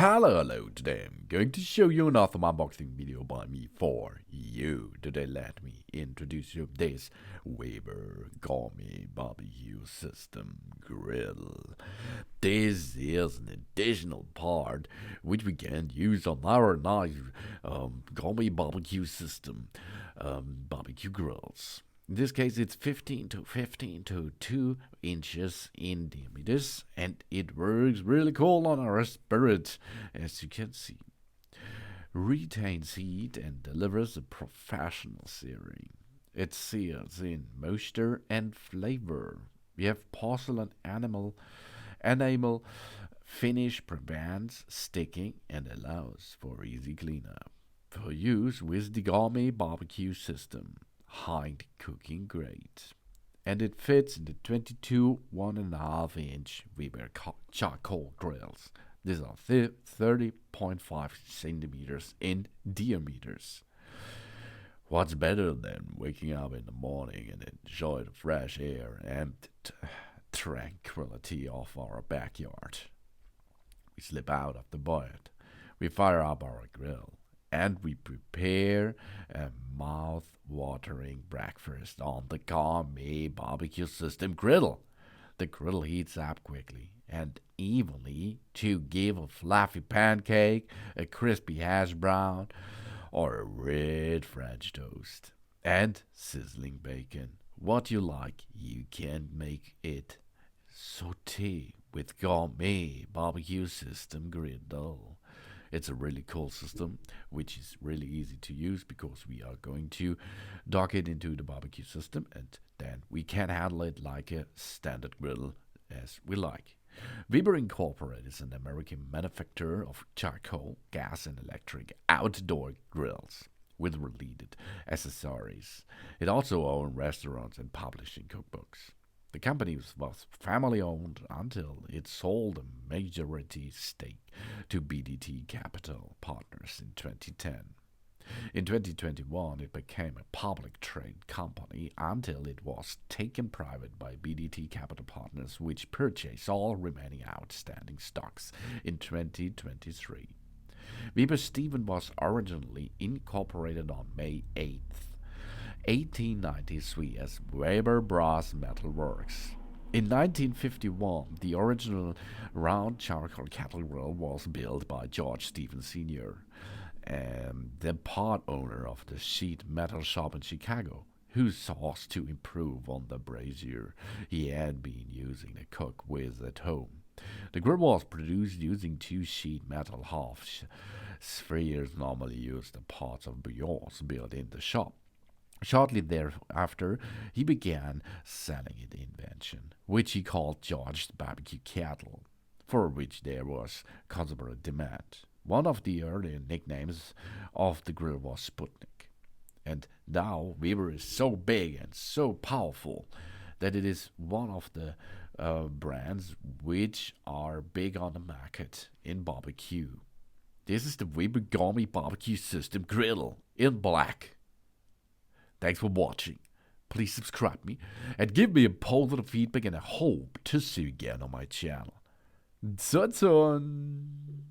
Hello, today I'm going to show you another unboxing video by me for you. Today let me introduce you this Weber Gourmet BBQ System griddle. This is an additional part which we can use on our nice Gourmet BBQ System barbecue grills. In this case, it's 15 to 2 inches in diameters, and it works really cool on our spirit, as you can see. Retains heat and delivers a professional searing. It sears in moisture and flavor. We have porcelain-enameled finish, prevents sticking and allows for easy cleanup. For use with the Gourmet BBQ System high cooking grate, and it fits in the 22 1.5-inch Weber charcoal grills. These are 30.5 centimeters in diameters. What's better than waking up in the morning and enjoy the fresh air and tranquility of our backyard? We slip out of the bed, we fire up our grill, and we prepare a mouth-watering breakfast on the Gourmet BBQ System griddle. The griddle heats up quickly and evenly to give a fluffy pancake, a crispy hash brown, or a red French toast, and sizzling bacon. What you like, you can make it. Sauté with Gourmet BBQ System griddle. It's a really cool system, which is really easy to use because we are going to dock it into the barbecue system, and then we can handle it like a standard griddle as we like. Weber Incorporated is an American manufacturer of charcoal, gas, and electric outdoor grills with related accessories. It also owns restaurants and publishing cookbooks. The company was family-owned until it sold a majority stake to BDT Capital Partners in 2010. In 2021, it became a public trade company until it was taken private by BDT Capital Partners, which purchased all remaining outstanding stocks in 2023. Weber Stephen was originally incorporated on May 8th. 1893 as Weber Brass Metal Works. In 1951, the original round charcoal kettle grill was built by George Stevens Sr., the part owner of the sheet metal shop in Chicago, who sought to improve on the brazier he had been using to cook with at home. The grill was produced using two sheet metal half spheres normally used in pots of bouillons built in the shop. Shortly thereafter, he began selling an invention, which he called George's Barbecue Kettle, for which there was considerable demand. One of the early nicknames of the grill was Sputnik. And now Weber is so big and so powerful that it is one of the brands which are big on the market in barbecue. This is the Weber Gourmet BBQ System griddle in black. Thanks for watching. Please subscribe me and give me a positive feedback, and I hope to see you again on my channel. Zon.